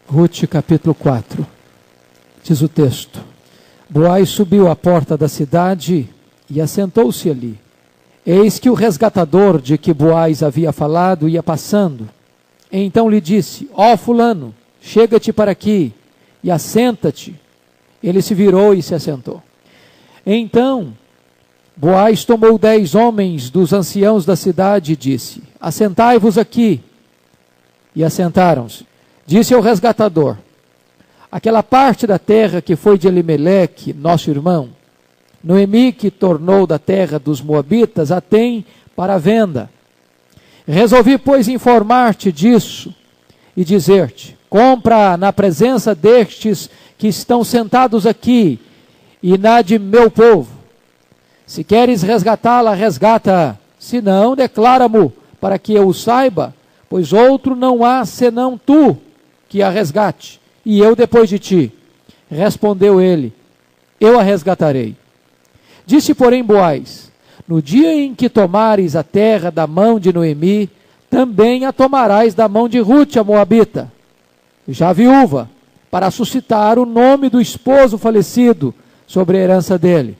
Rute capítulo 4, diz o texto: Boaz subiu à porta da cidade e assentou-se ali. Eis que o resgatador de que Boaz havia falado ia passando. Então lhe disse: Ó fulano, chega-te para aqui e assenta-te. Ele se virou e se assentou. Então Boaz tomou 10 homens dos anciãos da cidade e disse: Assentai-vos aqui. E assentaram-se. Disse ao resgatador: aquela parte da terra que foi de Elimeleque, nosso irmão, Noemi, que tornou da terra dos moabitas, a tem para venda. Resolvi, pois, informar-te disso e dizer-te: compra na presença destes que estão sentados aqui e na de meu povo. Se queres resgatá-la, resgata-a. Se não, declara-mo para que eu o saiba, pois outro não há senão tu que a resgate, e eu depois de ti. Respondeu ele: eu a resgatarei. Disse, porém, Boaz: no dia em que tomares a terra da mão de Noemi, também a tomarás da mão de Rute, a moabita, já viúva, para suscitar o nome do esposo falecido sobre a herança dele.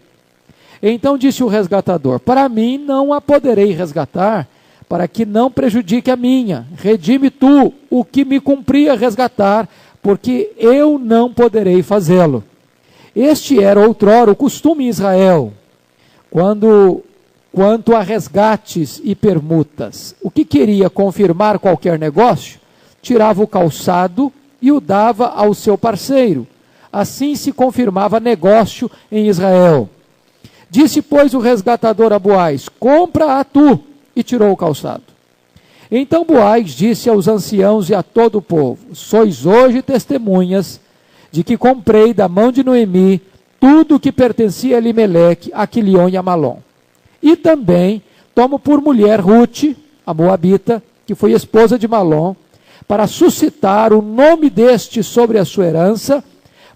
Então disse o resgatador: para mim não a poderei resgatar, para que não prejudique a minha. Redime tu o que me cumpria resgatar, porque eu não poderei fazê-lo. Este era outrora o costume em Israel, quanto a resgates e permutas. O que queria confirmar qualquer negócio, tirava o calçado e o dava ao seu parceiro. Assim se confirmava negócio em Israel. Disse, pois, o resgatador a Boaz: compra-a tu, e tirou o calçado. Então Boaz disse aos anciãos e a todo o povo: sois hoje testemunhas de que comprei da mão de Noemi tudo o que pertencia a Elimeleque, a Quilion e a Malom. E também tomo por mulher Rute, a moabita, que foi esposa de Malom, para suscitar o nome deste sobre a sua herança,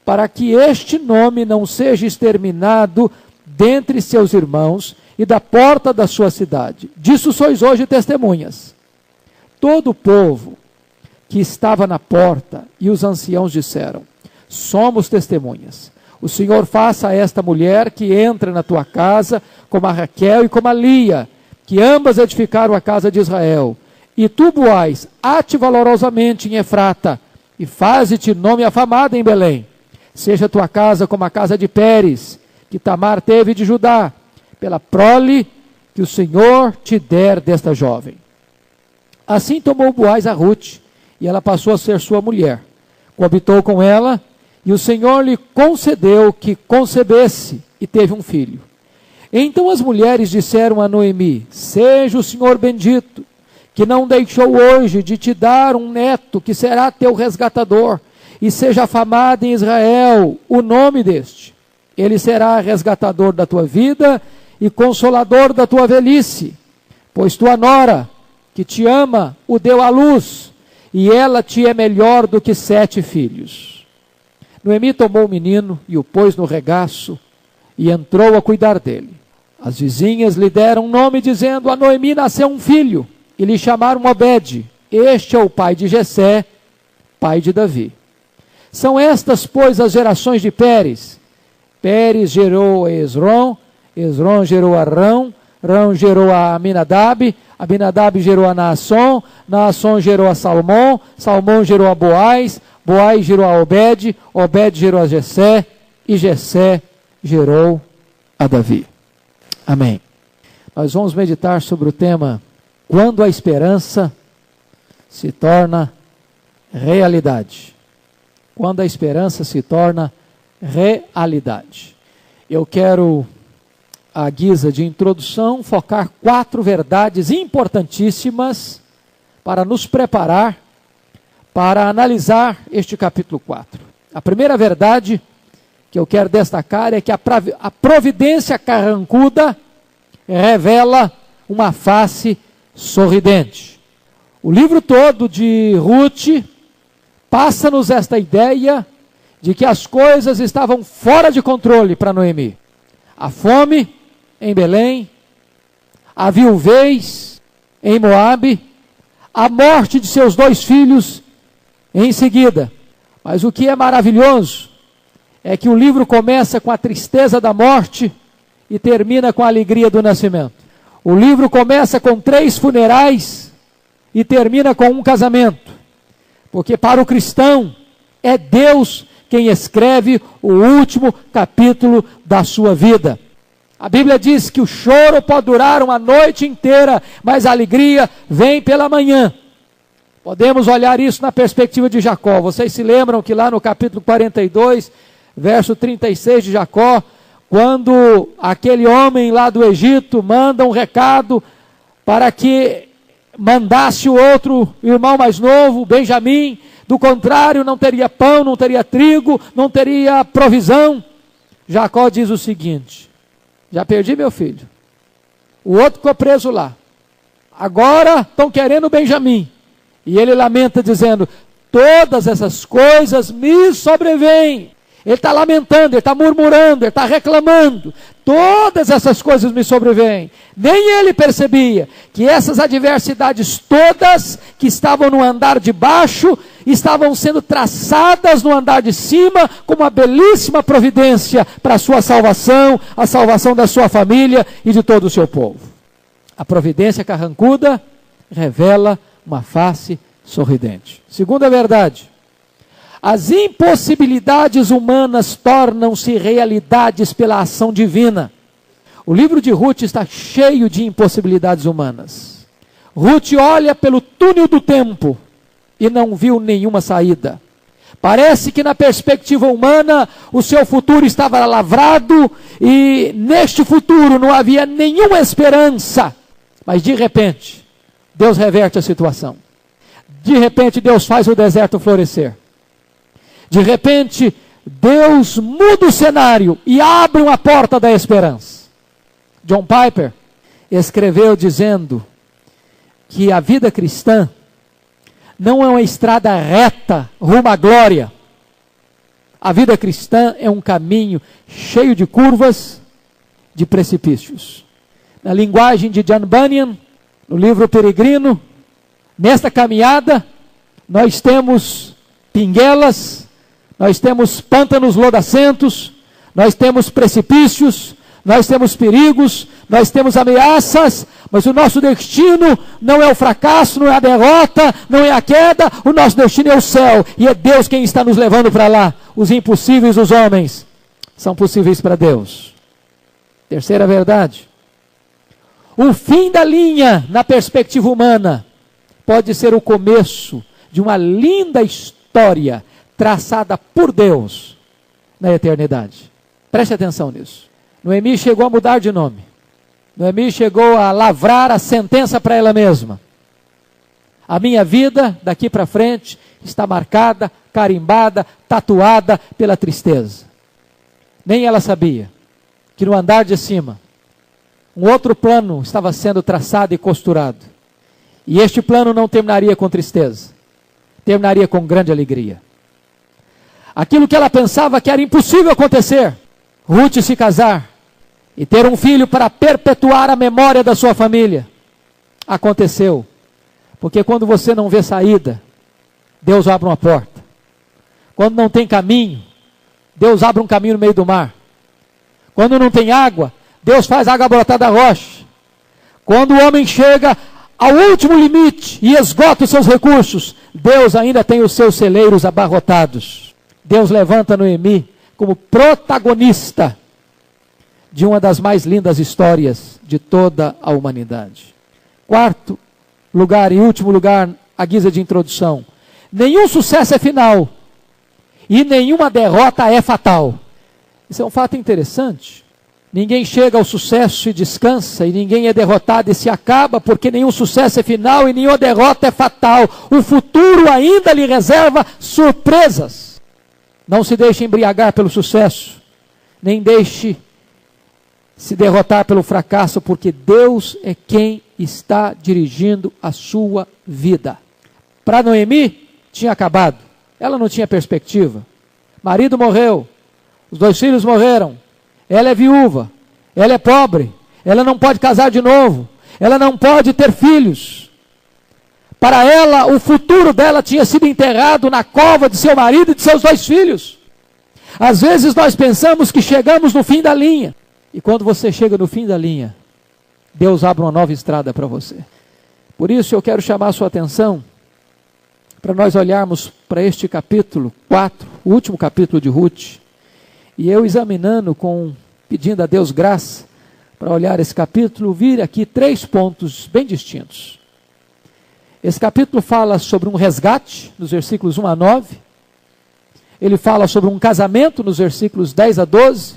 para que este nome não seja exterminado dentre seus irmãos e da porta da sua cidade. Disso sois hoje testemunhas. Todo o povo que estava na porta e os anciãos disseram: somos testemunhas. O Senhor faça a esta mulher que entra na tua casa, como a Raquel e como a Lia, que ambas edificaram a casa de Israel. E tu, Boaz, ate valorosamente em Efrata, e faze-te nome afamado em Belém. Seja a tua casa como a casa de Pérez, que Tamar teve de Judá, pela prole que o Senhor te der desta jovem. Assim tomou Boaz a Rute, e ela passou a ser sua mulher. Coabitou com ela, e o Senhor lhe concedeu que concebesse, e teve um filho. Então as mulheres disseram a Noemi: seja o Senhor bendito, que não deixou hoje de te dar um neto, que será teu resgatador, e seja afamado em Israel o nome deste. Ele será resgatador da tua vida e consolador da tua velhice, pois tua nora, que te ama, o deu à luz, e ela te é melhor do que 7 filhos. Noemi tomou o menino e o pôs no regaço, e entrou a cuidar dele. As vizinhas lhe deram um nome, dizendo: a Noemi nasceu um filho, e lhe chamaram Obed. Este é o pai de Jessé, pai de Davi. São estas, pois, as gerações de Pérez. Pérez gerou a Esrom, Esrom gerou a Rão, Rão gerou a Aminadab, Aminadab gerou a Naasson, Naasson gerou a Salmão, Salmão gerou a Boaz, Boaz gerou a Obed, Obed gerou a Jessé, e Jessé gerou a Davi. Amém. Nós vamos meditar sobre o tema: quando a esperança se torna realidade. Quando a esperança se torna realidade. Eu quero, à guisa de introdução, focar 4 verdades importantíssimas para nos preparar para analisar este capítulo 4. A primeira verdade que eu quero destacar é que a providência carrancuda revela uma face sorridente. O livro todo de Rute passa-nos esta ideia de que as coisas estavam fora de controle para Noemi. A fome em Belém, a viuvez em Moabe, a morte de seus 2 filhos em seguida, Mas o que é maravilhoso é que o livro começa com a tristeza da morte e termina com a alegria do nascimento. O livro começa com 3 funerais e termina com um casamento. Porque para o cristão é Deus quem escreve o último capítulo da sua vida. A Bíblia diz que o choro pode durar uma noite inteira, mas a alegria vem pela manhã. Podemos olhar isso na perspectiva de Jacó. Vocês se lembram que lá no capítulo 42, verso 36 de Jacó, quando aquele homem lá do Egito manda um recado para que mandasse o outro irmão mais novo, Benjamim, do contrário não teria pão, não teria trigo, não teria provisão. Jacó diz o seguinte: já perdi meu filho, o outro ficou preso lá, agora estão querendo Benjamim. E ele lamenta dizendo: todas essas coisas me sobrevêm. Ele está lamentando, ele está murmurando, ele está reclamando. Todas essas coisas me sobrevêm. Nem ele percebia que essas adversidades todas que estavam no andar de baixo, estavam sendo traçadas no andar de cima como uma belíssima providência para a sua salvação, a salvação da sua família e de todo o seu povo. A providência carrancuda revela uma face sorridente. Segunda verdade: as impossibilidades humanas tornam-se realidades pela ação divina. O livro de Ruth está cheio de impossibilidades humanas. Ruth olha pelo túnel do tempo e não viu nenhuma saída. Parece que na perspectiva humana o seu futuro estava lavrado e neste futuro não havia nenhuma esperança. Mas de repente, Deus reverte a situação. De repente Deus faz o deserto florescer. De repente Deus muda o cenário e abre uma porta da esperança. John Piper escreveu dizendo que a vida cristã não é uma estrada reta rumo à glória. A vida cristã é um caminho cheio de curvas, de precipícios. Na linguagem de John Bunyan, no livro Peregrino, nesta caminhada nós temos pinguelas, nós temos pântanos lodacentos, nós temos precipícios, nós temos perigos, nós temos ameaças, mas o nosso destino não é o fracasso, não é a derrota, não é a queda, o nosso destino é o céu, e é Deus quem está nos levando para lá. Os impossíveis dos homens são possíveis para Deus. Terceira verdade: o fim da linha na perspectiva humana pode ser o começo de uma linda história traçada por Deus na eternidade. Preste atenção nisso. Noemi chegou a mudar de nome. Noemi chegou a lavrar a sentença para ela mesma. A minha vida daqui para frente está marcada, carimbada, tatuada pela tristeza. Nem ela sabia que no andar de cima um outro plano estava sendo traçado e costurado. E este plano não terminaria com tristeza, terminaria com grande alegria. Aquilo que ela pensava que era impossível acontecer, Ruth se casar e ter um filho para perpetuar a memória da sua família, aconteceu. Porque quando você não vê saída, Deus abre uma porta. Quando não tem caminho, Deus abre um caminho no meio do mar. Quando não tem água, Deus faz água brotar da rocha. Quando o homem chega ao último limite e esgota os seus recursos, Deus ainda tem os seus celeiros abarrotados. Deus levanta Noemi como protagonista de uma das mais lindas histórias de toda a humanidade. Quarto lugar e último lugar, à guisa de introdução: nenhum sucesso é final e nenhuma derrota é fatal. Isso é um fato interessante. Ninguém chega ao sucesso e descansa, e ninguém é derrotado e se acaba, porque nenhum sucesso é final e nenhuma derrota é fatal. O futuro ainda lhe reserva surpresas. Não se deixe embriagar pelo sucesso, nem deixe se derrotar pelo fracasso, porque Deus é quem está dirigindo a sua vida. Para Noemi, tinha acabado. Ela não tinha perspectiva. Marido morreu, os 2 filhos morreram, ela é viúva, ela é pobre, ela não pode casar de novo, ela não pode ter filhos. Para ela, o futuro dela tinha sido enterrado na cova de seu marido e de seus 2 filhos. Às vezes nós pensamos que chegamos no fim da linha. E quando você chega no fim da linha, Deus abre uma nova estrada para você. Por isso eu quero chamar a sua atenção para nós olharmos para este capítulo 4, o último capítulo de Ruth. E eu examinando, pedindo a Deus graça para olhar esse capítulo, vir aqui 3 pontos bem distintos. Esse capítulo fala sobre um resgate, nos versículos 1 a 9. Ele fala sobre um casamento, nos versículos 10 a 12.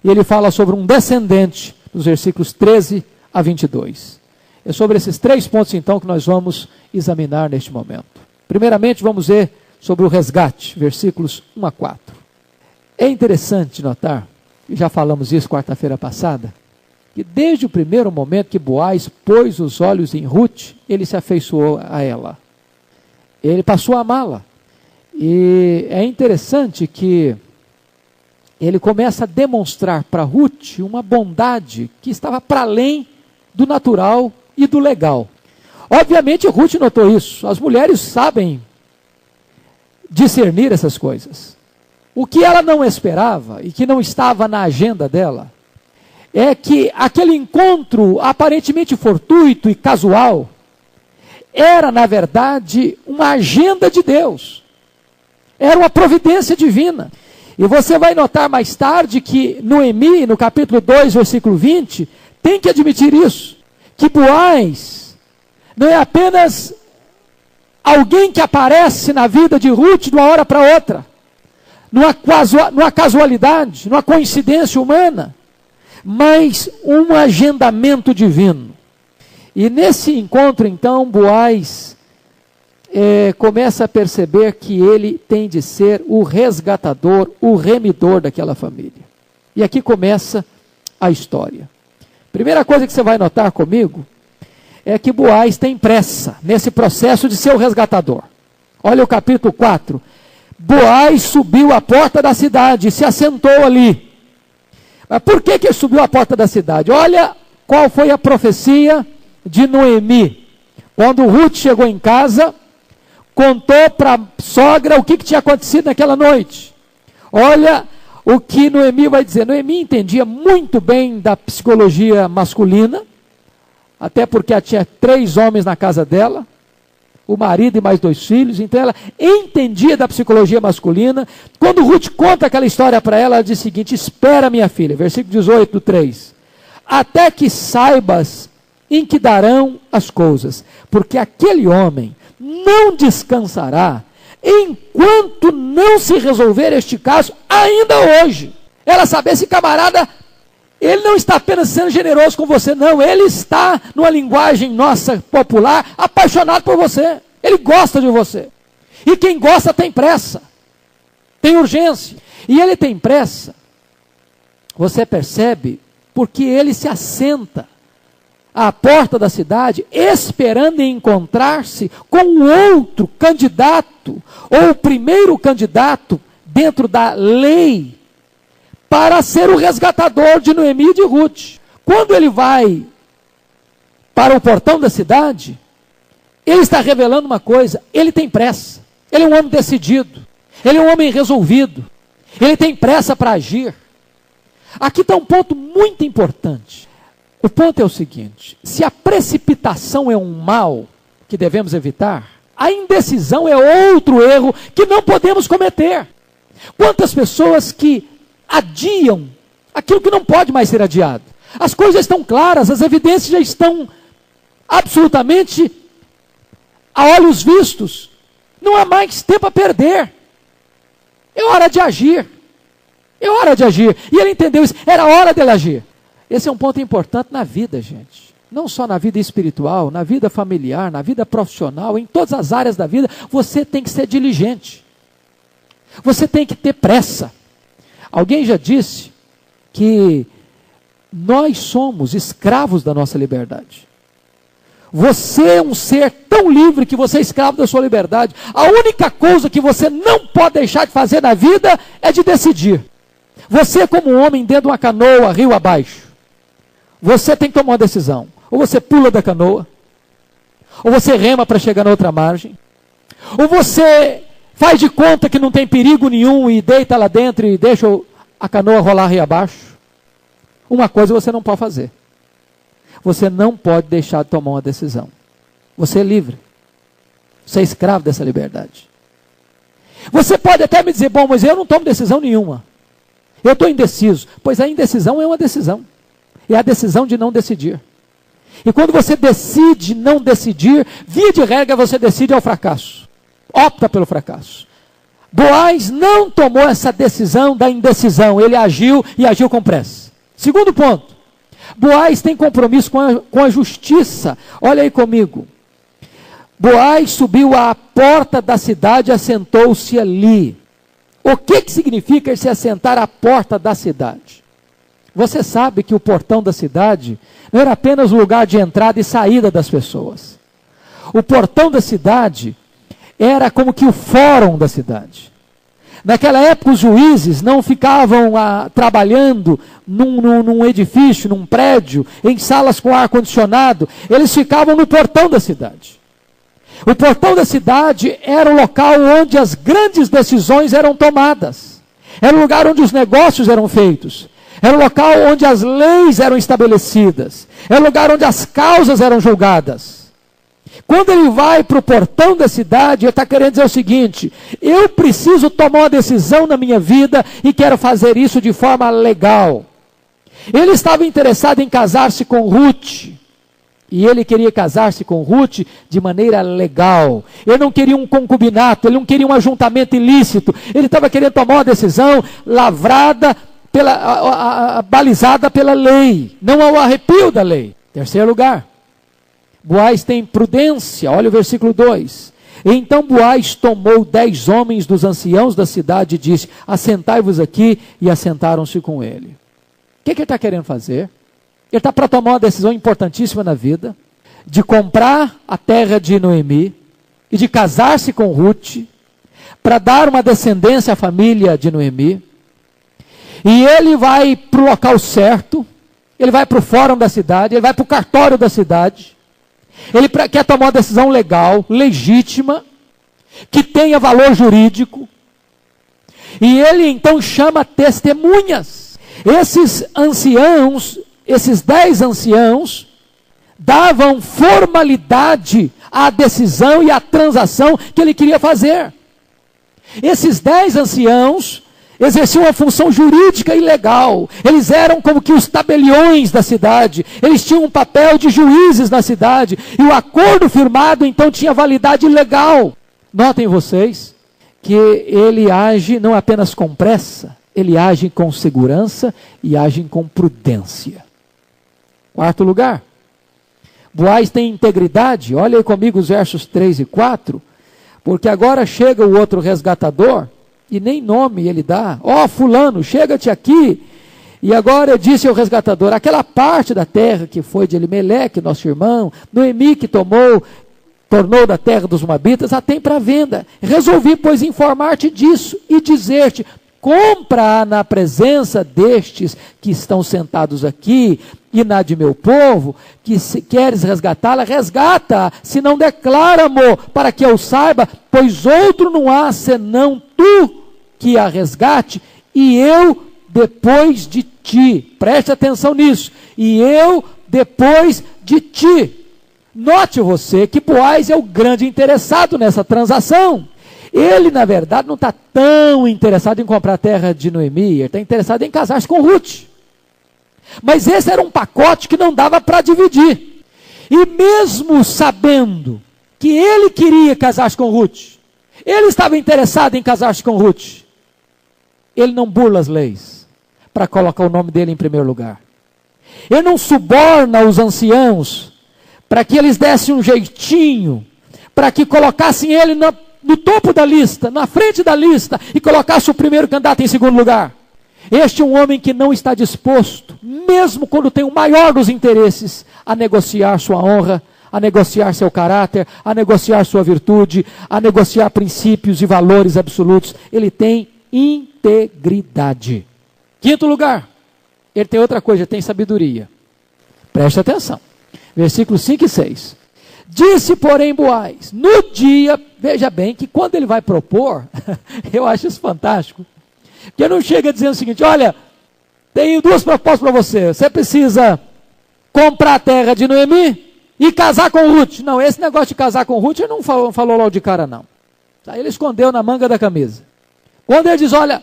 E ele fala sobre um descendente, nos versículos 13 a 22. É sobre esses 3 pontos, então, que nós vamos examinar neste momento. Primeiramente, vamos ver sobre o resgate, versículos 1 a 4. É interessante notar, e já falamos isso quarta-feira passada, que desde o primeiro momento que Boaz pôs os olhos em Ruth, ele se afeiçoou a ela. Ele passou a amá-la. E é interessante que ele começa a demonstrar para Ruth uma bondade que estava para além do natural e do legal. Obviamente Ruth notou isso. As mulheres sabem discernir essas coisas. O que ela não esperava e que não estava na agenda dela é que aquele encontro aparentemente fortuito e casual era, na verdade, uma agenda de Deus. Era uma providência divina. E você vai notar mais tarde que Noemi, no capítulo 2, versículo 20, tem que admitir isso. Que Boaz não é apenas alguém que aparece na vida de Ruth de uma hora para outra, numa casualidade, numa coincidência humana, mas um agendamento divino. E nesse encontro, então, Boaz começa a perceber que ele tem de ser o resgatador, o remidor daquela família. E aqui começa a história. Primeira coisa que você vai notar comigo é que Boaz tem pressa nesse processo de ser o resgatador. Olha o capítulo 4. Boaz subiu à porta da cidade e se assentou ali. Mas por que ele subiu à porta da cidade? Olha qual foi a profecia de Noemi. Quando Ruth chegou em casa, contou para a sogra o que tinha acontecido naquela noite. Olha o que Noemi vai dizer. Noemi entendia muito bem da psicologia masculina, até porque ela tinha 3 homens na casa dela, o marido e mais 2 filhos, então ela entendia da psicologia masculina. Quando Ruth conta aquela história para ela, ela diz o seguinte: espera, minha filha, versículo 18 do 3, até que saibas em que darão as coisas, porque aquele homem não descansará enquanto não se resolver este caso ainda hoje. Ela sabe, esse camarada, ele não está apenas sendo generoso com você, não, ele está, numa linguagem nossa popular, apaixonado por você, ele gosta de você, e quem gosta tem pressa, tem urgência, e ele tem pressa, você percebe, porque ele se assenta à porta da cidade, esperando encontrar-se com um outro candidato, ou o primeiro candidato dentro da lei, para ser o resgatador de Noemi e de Ruth. Quando ele vai para o portão da cidade, ele está revelando uma coisa: ele tem pressa, ele é um homem decidido, ele é um homem resolvido, ele tem pressa para agir. Aqui está um ponto muito importante. O ponto é o seguinte: se a precipitação é um mal que devemos evitar, a indecisão é outro erro que não podemos cometer. Quantas pessoas que adiam aquilo que não pode mais ser adiado? As coisas estão claras, as evidências já estão absolutamente a olhos vistos. Não há mais tempo a perder. É hora de agir. É hora de agir. E ele entendeu isso. Era hora dele agir. Esse é um ponto importante na vida, gente. Não só na vida espiritual, na vida familiar, na vida profissional, em todas as áreas da vida, você tem que ser diligente. Você tem que ter pressa. Alguém já disse que nós somos escravos da nossa liberdade. Você é um ser tão livre que você é escravo da sua liberdade. A única coisa que você não pode deixar de fazer na vida é de decidir. Você, como um homem dentro de uma canoa, rio abaixo, você tem que tomar uma decisão. Ou você pula da canoa, Ou você rema para chegar na outra margem? Ou você faz de conta que não tem perigo nenhum e deita lá dentro e deixa a canoa rolar rio abaixo? Uma coisa você não pode fazer. Você não pode deixar de tomar uma decisão. Você é livre. Você é escravo dessa liberdade. Você pode até me dizer, bom, mas eu não tomo decisão nenhuma. Eu estou indeciso. Pois a indecisão é uma decisão. É a decisão de não decidir. E quando você decide não decidir, via de regra você decide ao fracasso. Opta pelo fracasso. Boaz não tomou essa decisão da indecisão. Ele agiu e agiu com pressa. Segundo ponto. Boaz tem compromisso com a justiça. Olha aí comigo. Boaz subiu à porta da cidade e assentou-se ali. O que significa se assentar à porta da cidade? Você sabe que o portão da cidade não era apenas o lugar de entrada e saída das pessoas. O portão da cidade era como que o fórum da cidade. Naquela época os juízes não ficavam trabalhando num edifício, num prédio, em salas com ar-condicionado. Eles ficavam no portão da cidade. O portão da cidade era o local onde as grandes decisões eram tomadas. Era o lugar onde os negócios eram feitos. Era o local onde as leis eram estabelecidas. Era o lugar onde as causas eram julgadas. Quando ele vai para o portão da cidade, ele está querendo dizer o seguinte: eu preciso tomar uma decisão na minha vida e quero fazer isso de forma legal. Ele estava interessado em casar-se com Ruth. E ele queria casar-se com Ruth de maneira legal. Ele não queria um concubinato, ele não queria um ajuntamento ilícito. Ele estava querendo tomar uma decisão lavrada, balizada pela lei, não ao arrepio da lei. Terceiro lugar, Boaz tem prudência. Olha o versículo 2. Então Boaz tomou 10 homens dos anciãos da cidade e disse: assentai-vos aqui, e assentaram-se com ele. O que ele está querendo fazer? Ele está para tomar uma decisão importantíssima na vida, de comprar a terra de Noemi e de casar-se com Ruth, para dar uma descendência à família de Noemi. E ele vai para o local certo, ele vai para o fórum da cidade, ele vai para o cartório da cidade. Ele quer tomar uma decisão legal, legítima, que tenha valor jurídico. E ele então chama testemunhas. Esses anciãos, esses 10 anciãos, davam formalidade à decisão e à transação que ele queria fazer. Esses 10 anciãos exerciam uma função jurídica e legal. Eles eram como que os tabeliões da cidade. Eles tinham um papel de juízes na cidade. E o acordo firmado então tinha validade legal. Notem vocês que ele age não apenas com pressa, ele age com segurança e age com prudência. Quarto lugar, Boaz tem integridade. Olha aí comigo os versos 3 e 4, porque agora chega o outro resgatador, e nem nome ele dá. Ó, fulano, chega-te aqui. E agora disse ao resgatador: aquela parte da terra que foi de Elimeleque, nosso irmão, Noemi que tornou da terra dos Moabitas, a tem para venda. Resolvi, pois, informar-te disso e dizer-te: compra-a na presença destes que estão sentados aqui e na de meu povo, que se queres resgatá-la, resgata-a, se não declara amor, para que eu saiba, pois outro não há senão tu que a resgate, e eu depois de ti. Preste atenção nisso. E eu depois de ti. Note você que Boaz é o grande interessado nessa transação. Ele, na verdade, não está tão interessado em comprar a terra de Noemi, ele está interessado em casar-se com Ruth. Mas esse era um pacote que não dava para dividir. E mesmo sabendo que ele queria casar-se com Ruth, ele estava interessado em casar-se com Ruth, ele não burla as leis para colocar o nome dele em primeiro lugar. Ele não suborna os anciãos para que eles dessem um jeitinho, para que colocassem ele no topo da lista, na frente da lista, e colocasse o primeiro candidato em segundo lugar. Este é um homem que não está disposto, mesmo quando tem o maior dos interesses, a negociar sua honra, a negociar seu caráter, a negociar sua virtude, a negociar princípios e valores absolutos. Ele tem integridade. Quinto lugar, ele tem outra coisa, ele tem sabedoria. Preste atenção. Versículos 5 e 6. Disse, porém, Boaz, no dia, veja bem que quando ele vai propor, eu acho isso fantástico, porque não chega dizendo o seguinte: olha, tenho duas propostas para você, você precisa comprar a terra de Noemi e casar com Ruth. Não, esse negócio de casar com Ruth ele não falou logo de cara não. Aí ele escondeu na manga da camisa. Quando ele diz, olha,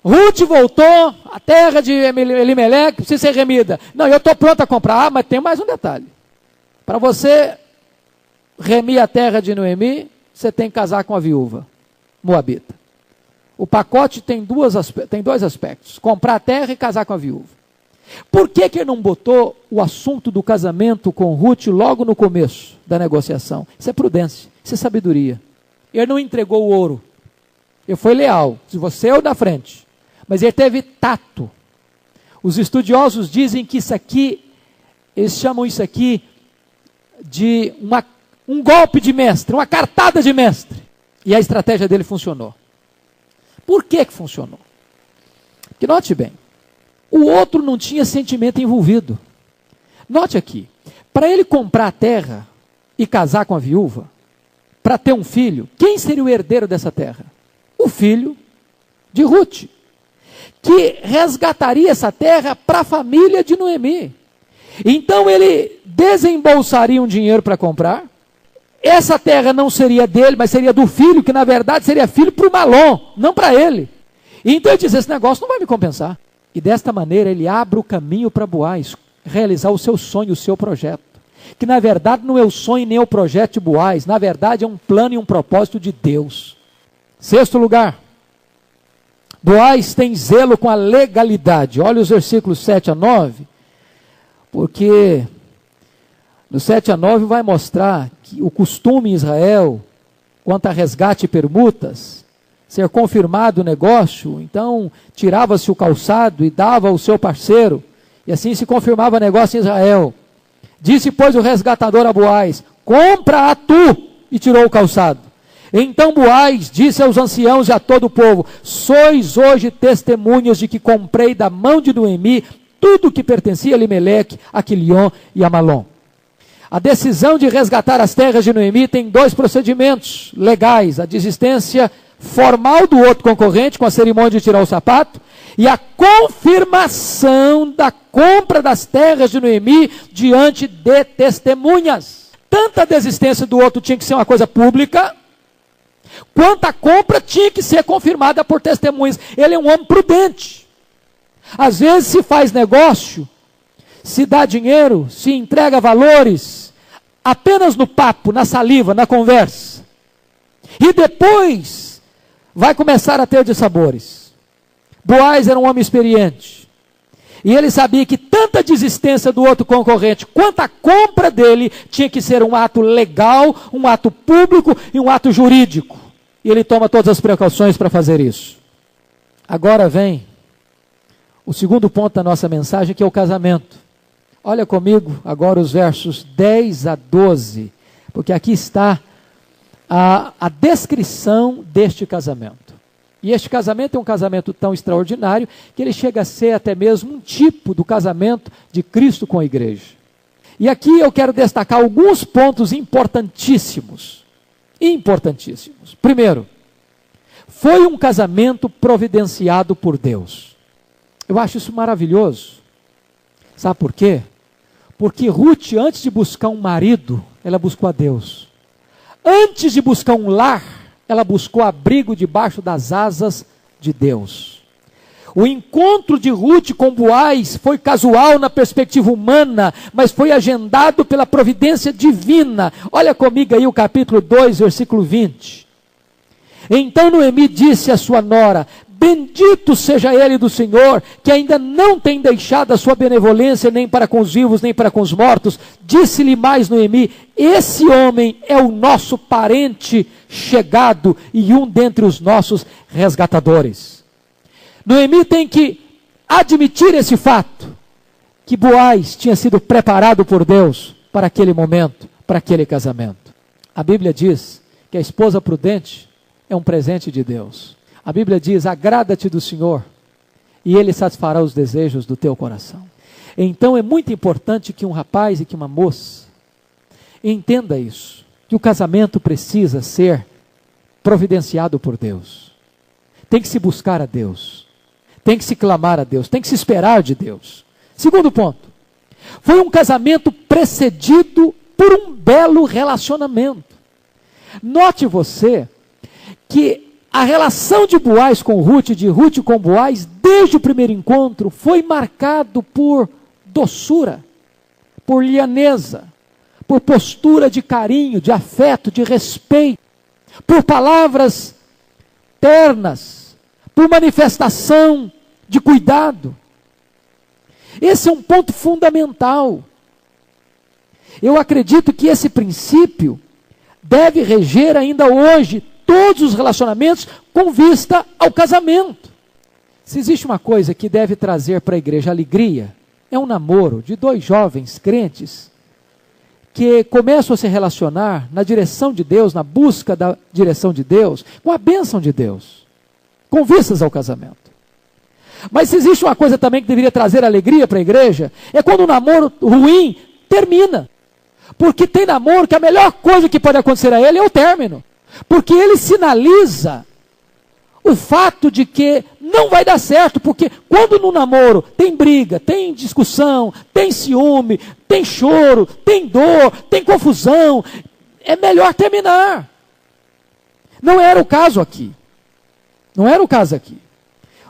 Ruth voltou, a terra de Elimeleque precisa ser remida. Não, eu estou pronto a comprar. Ah, mas tem mais um detalhe. Para você remir a terra de Noemi, você tem que casar com a viúva moabita. O pacote tem dois aspectos: comprar a terra e casar com a viúva. Por que ele não botou o assunto do casamento com Ruth logo no começo da negociação? Isso é prudência, isso é sabedoria. Ele não entregou o ouro. Ele foi leal, se você ou na frente. Mas ele teve tato. Os estudiosos dizem que isso aqui, eles chamam isso aqui de um golpe de mestre, uma cartada de mestre. E a estratégia dele funcionou. Por que funcionou? Porque note bem, o outro não tinha sentimento envolvido. Note aqui, para ele comprar a terra e casar com a viúva, para ter um filho, quem seria o herdeiro dessa terra? O filho de Ruth, que resgataria essa terra para a família de Noemi. Então ele desembolsaria um dinheiro para comprar. Essa terra não seria dele, mas seria do filho, que na verdade seria filho para o Malom, não para ele. Então ele diz, esse negócio não vai me compensar. E desta maneira ele abre o caminho para Boaz realizar o seu sonho, o seu projeto. Que na verdade não é o sonho nem o projeto de Boaz, na verdade é um plano e um propósito de Deus. Sexto lugar, Boaz tem zelo com a legalidade. Olha os versículos 7 a 9, porque no 7 a 9 vai mostrar que o costume em Israel, quanto a resgate e permutas, ser confirmado o negócio, então tirava-se o calçado e dava ao seu parceiro, e assim se confirmava o negócio em Israel. Disse, pois, o resgatador a Boaz, compra-a tu, e tirou o calçado. Então Boaz disse aos anciãos e a todo o povo, sois hoje testemunhas de que comprei da mão de Noemi tudo o que pertencia a Elimeleque, a Quilion e a Malom. A decisão de resgatar as terras de Noemi tem dois procedimentos legais: a desistência formal do outro concorrente, com a cerimônia de tirar o sapato, e a confirmação da compra das terras de Noemi diante de testemunhas. Tanto a desistência do outro tinha que ser uma coisa pública, quanto a compra tinha que ser confirmada por testemunhas. Ele é um homem prudente. Às vezes se faz negócio, se dá dinheiro, se entrega valores, apenas no papo, na saliva, na conversa. E depois vai começar a ter dissabores. Boaz era um homem experiente. E ele sabia que tanto a desistência do outro concorrente, quanto a compra dele, tinha que ser um ato legal, um ato público e um ato jurídico. E ele toma todas as precauções para fazer isso. Agora vem o segundo ponto da nossa mensagem, que é o casamento. Olha comigo agora os versos 10 a 12, porque aqui está a descrição deste casamento. E este casamento é um casamento tão extraordinário que ele chega a ser até mesmo um tipo do casamento de Cristo com a igreja. E aqui eu quero destacar alguns pontos importantíssimos. Importantíssimos. Primeiro, foi um casamento providenciado por Deus. Eu acho isso maravilhoso. Sabe por quê? Porque Ruth, antes de buscar um marido, ela buscou a Deus. Antes de buscar um lar, ela buscou abrigo debaixo das asas de Deus. O encontro de Ruth com Boaz foi casual na perspectiva humana, mas foi agendado pela providência divina. Olha comigo aí o capítulo 2, versículo 20. Então Noemi disse à sua nora, bendito seja ele do Senhor, que ainda não tem deixado a sua benevolência nem para com os vivos, nem para com os mortos. Disse-lhe mais Noemi, esse homem é o nosso parente chegado e um dentre os nossos resgatadores. Noemi tem que admitir esse fato, que Boaz tinha sido preparado por Deus para aquele momento, para aquele casamento. A Bíblia diz que a esposa prudente é um presente de Deus. A Bíblia diz, agrada-te do Senhor, e Ele satisfará os desejos do teu coração. Então é muito importante que um rapaz e que uma moça, Entenda isso, que o casamento precisa ser providenciado por Deus. Tem que se buscar a Deus, tem que se clamar a Deus, tem que se esperar de Deus. Segundo ponto, foi um casamento precedido por um belo relacionamento. Note você que a relação de Boaz com Ruth, de Ruth com Boaz, desde o primeiro encontro, foi marcado por doçura, por lianeza, por postura de carinho, de afeto, de respeito, por palavras ternas, por manifestação de cuidado. Esse é um ponto fundamental. Eu acredito que esse princípio deve reger ainda hoje todos os relacionamentos com vista ao casamento. Se existe uma coisa que deve trazer para a igreja alegria, é um namoro de dois jovens crentes que começam a se relacionar na direção de Deus, na busca da direção de Deus, com a bênção de Deus, com vistas ao casamento. Mas se existe uma coisa também que deveria trazer alegria para a igreja, é quando o namoro ruim termina. Porque tem namoro que a melhor coisa que pode acontecer a ele é o término. Porque ele sinaliza o fato de que não vai dar certo. Porque quando no namoro tem briga, tem discussão, tem ciúme, tem choro, tem dor, tem confusão, é melhor terminar. Não era o caso aqui. Não era o caso aqui.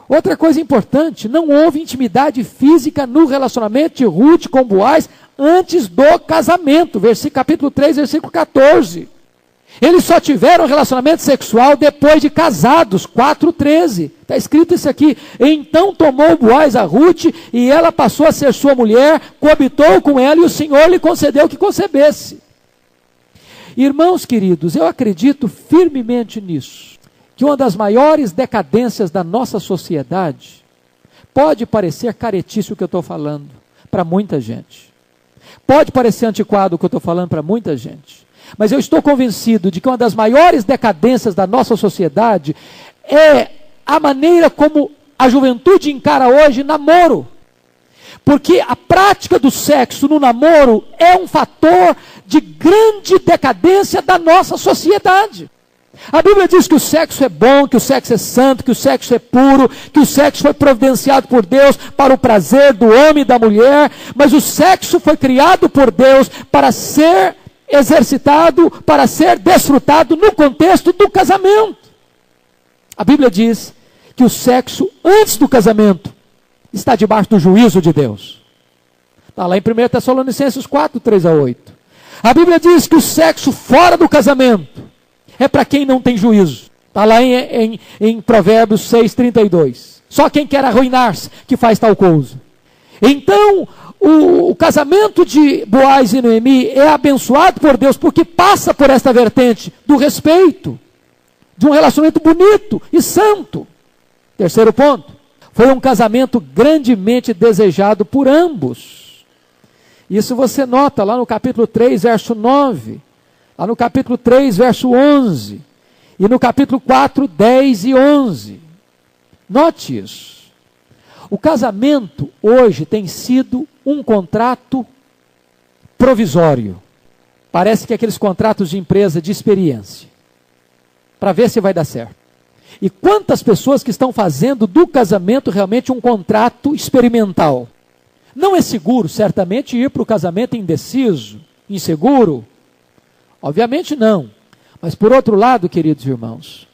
Outra coisa importante, não houve intimidade física no relacionamento de Ruth com Boaz antes do casamento. Capítulo 3, versículo 14. Eles só tiveram relacionamento sexual depois de casados, 4:13. Está escrito isso aqui. Então tomou Boaz a Ruth e ela passou a ser sua mulher, coabitou com ela e o Senhor lhe concedeu que concebesse. Irmãos queridos, eu acredito firmemente nisso. Que uma das maiores decadências da nossa sociedade, pode parecer caretice o que eu estou falando para muita gente. Pode parecer antiquado o que eu estou falando para muita gente. Mas eu estou convencido de que uma das maiores decadências da nossa sociedade é a maneira como a juventude encara hoje namoro. Porque a prática do sexo no namoro é um fator de grande decadência da nossa sociedade. A Bíblia diz que o sexo é bom, que o sexo é santo, que o sexo é puro, que o sexo foi providenciado por Deus para o prazer do homem e da mulher, mas o sexo foi criado por Deus para ser exercitado, para ser desfrutado no contexto do casamento. A Bíblia diz que o sexo antes do casamento está debaixo do juízo de Deus. Está lá em 1 Tessalonicenses 4, 3-8. A Bíblia diz que o sexo fora do casamento é para quem não tem juízo. Está lá em Provérbios 6:32. Só quem quer arruinar-se que faz tal coisa. Então, o casamento de Boaz e Noemi é abençoado por Deus, porque passa por esta vertente do respeito, de um relacionamento bonito e santo. Terceiro ponto, foi um casamento grandemente desejado por ambos. Isso você nota lá no capítulo 3, verso 9. Lá no capítulo 3, verso 11, e no capítulo 4, 10 e 11. Note isso. O casamento hoje tem sido um contrato provisório. Parece que aqueles contratos de empresa de experiência, para ver se vai dar certo. E quantas pessoas que estão fazendo do casamento realmente um contrato experimental. Não é seguro, certamente, ir para o casamento indeciso, inseguro. Obviamente não, mas por outro lado, queridos irmãos,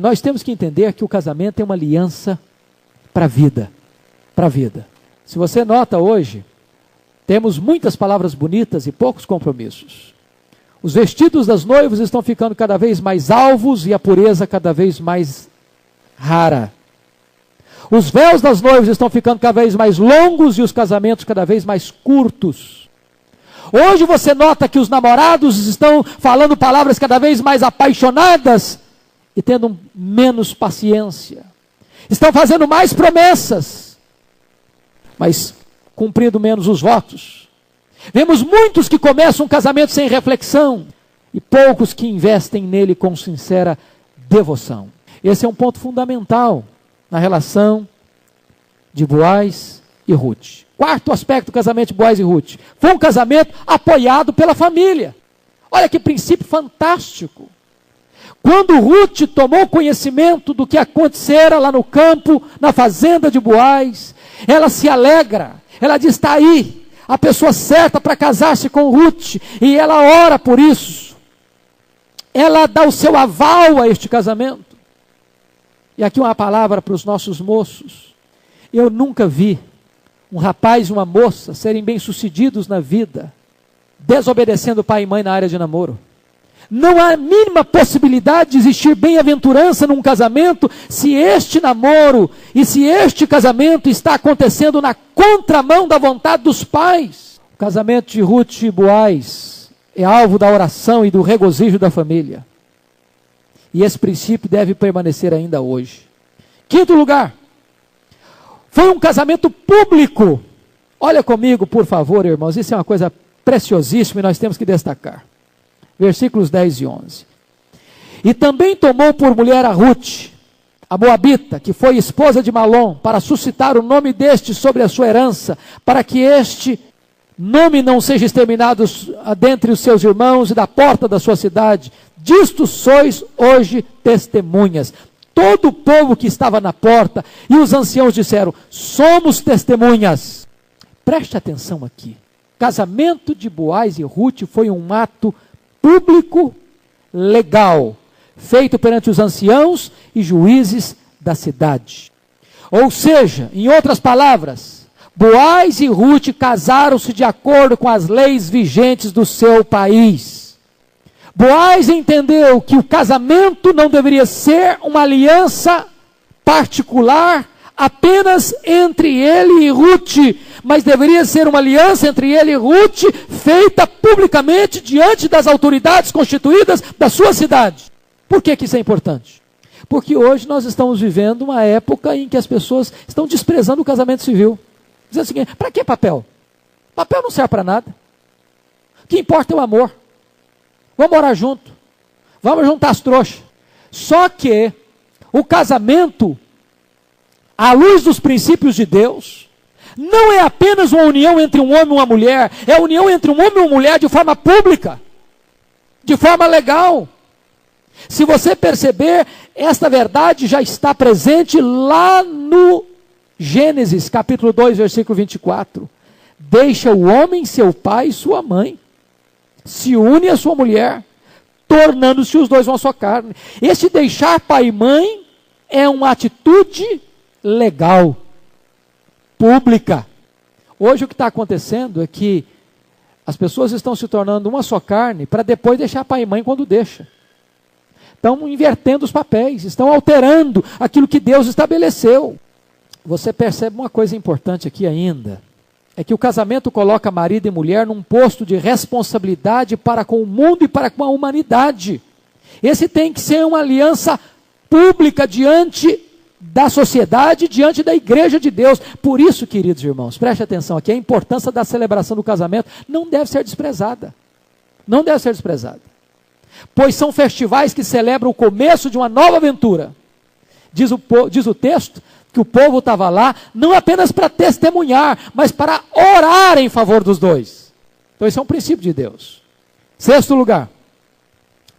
nós temos que entender que o casamento é uma aliança para a vida, para a vida. Se você nota hoje, temos muitas palavras bonitas e poucos compromissos. Os vestidos das noivas estão ficando cada vez mais alvos e a pureza cada vez mais rara. Os véus das noivas estão ficando cada vez mais longos e os casamentos cada vez mais curtos. Hoje você nota que os namorados estão falando palavras cada vez mais apaixonadas e tendo menos paciência. Estão fazendo mais promessas, mas cumprindo menos os votos. Vemos muitos que começam um casamento sem reflexão e poucos que investem nele com sincera devoção. Esse é um ponto fundamental na relação de Boaz e Ruth. Quarto aspecto do casamento de Boaz e Ruth. Foi um casamento apoiado pela família. Olha que princípio fantástico. Quando Ruth tomou conhecimento do que acontecera lá no campo, na fazenda de Boaz, ela se alegra. Ela diz, está aí a pessoa certa para casar-se com Ruth. E ela ora por isso. Ela dá o seu aval a este casamento. E aqui uma palavra para os nossos moços. Eu nunca vi um rapaz e uma moça serem bem-sucedidos na vida, desobedecendo pai e mãe na área de namoro. Não há a mínima possibilidade de existir bem-aventurança num casamento se este namoro e se este casamento está acontecendo na contramão da vontade dos pais. O casamento de Ruth e Boaz é alvo da oração e do regozijo da família. E esse princípio deve permanecer ainda hoje. Quinto lugar, foi um casamento público. Olha comigo, por favor, irmãos, isso é uma coisa preciosíssima e nós temos que destacar. Versículos 10 e 11. E também tomou por mulher a Ruth, a moabita, que foi esposa de Malom, para suscitar o nome deste sobre a sua herança, para que este nome não seja exterminado dentre os seus irmãos e da porta da sua cidade. Disto sois hoje testemunhas. Todo o povo que estava na porta e os anciãos disseram, somos testemunhas. Preste atenção aqui. O casamento de Boaz e Ruth foi um ato público, legal, feito perante os anciãos e juízes da cidade. Ou seja, em outras palavras, Boaz e Ruth casaram-se de acordo com as leis vigentes do seu país. Boaz entendeu que o casamento não deveria ser uma aliança particular apenas entre ele e Ruth, mas deveria ser uma aliança entre ele e Ruth, feita publicamente diante das autoridades constituídas da sua cidade. Por que isso é importante? Porque hoje nós estamos vivendo uma época em que as pessoas estão desprezando o casamento civil. Dizendo o seguinte, para que papel? Papel não serve para nada. O que importa é o amor. Vamos morar junto. Vamos juntar as trouxas. Só que o casamento, à luz dos princípios de Deus, não é apenas uma união entre um homem e uma mulher, é a união entre um homem e uma mulher de forma pública, de forma legal. Se você perceber, esta verdade já está presente lá no Gênesis, capítulo 2, versículo 24. Deixa o homem, seu pai e sua mãe, se une à sua mulher, tornando-se os dois uma só carne. Esse deixar pai e mãe é uma atitude legal, pública. Hoje o que está acontecendo é que as pessoas estão se tornando uma só carne para depois deixar pai e mãe quando deixa. Estão invertendo os papéis, estão alterando aquilo que Deus estabeleceu. Você percebe uma coisa importante aqui ainda, é que o casamento coloca marido e mulher num posto de responsabilidade para com o mundo e para com a humanidade. Esse tem que ser uma aliança pública diante da sociedade, diante da igreja de Deus. Por isso, queridos irmãos, preste atenção aqui, a importância da celebração do casamento não deve ser desprezada. Não deve ser desprezada. Pois são festivais que celebram o começo de uma nova aventura. Diz o texto que o povo estava lá, não apenas para testemunhar, mas para orar em favor dos dois. Então esse é um princípio de Deus. Sexto lugar,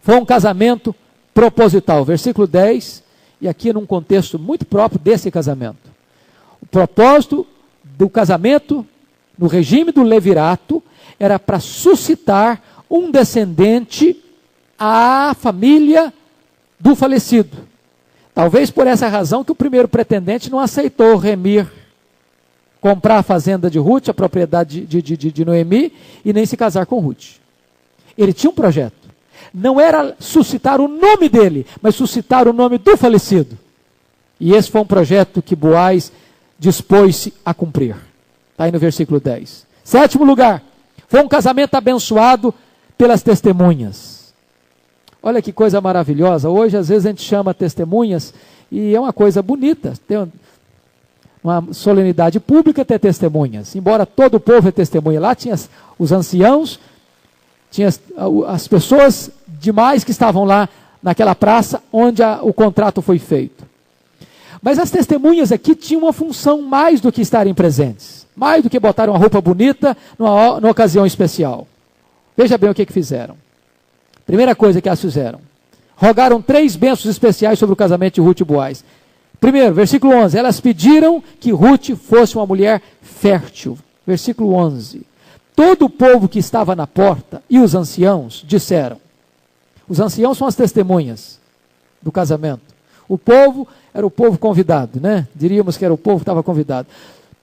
foi um casamento proposital. Versículo 10, e aqui num contexto muito próprio desse casamento. O propósito do casamento, no regime do levirato, era para suscitar um descendente à família do falecido. Talvez por essa razão que o primeiro pretendente não aceitou remir, comprar a fazenda de Ruth, a propriedade de Noemi, e nem se casar com Ruth. Ele tinha um projeto. Não era suscitar o nome dele, mas suscitar o nome do falecido. E esse foi um projeto que Boaz dispôs-se a cumprir. Está aí no versículo 10. Sétimo lugar, foi um casamento abençoado pelas testemunhas. Olha que coisa maravilhosa. Hoje, às vezes, a gente chama testemunhas e é uma coisa bonita. Tem uma solenidade pública ter testemunhas. Embora todo o povo é testemunha. Lá tinha os anciãos, tinha as pessoas demais que estavam lá naquela praça onde o contrato foi feito. Mas as testemunhas aqui tinham uma função mais do que estarem presentes, mais do que botar uma roupa bonita numa ocasião especial. Veja bem o que fizeram. Primeira coisa que elas fizeram: rogaram 3 bênçãos especiais sobre o casamento de Ruth e Boaz. Primeiro, versículo 11, elas pediram que Ruth fosse uma mulher fértil. Versículo 11, todo o povo que estava na porta e os anciãos disseram. Os anciãos são as testemunhas do casamento. O povo era o povo convidado, né? Diríamos que era o povo que estava convidado.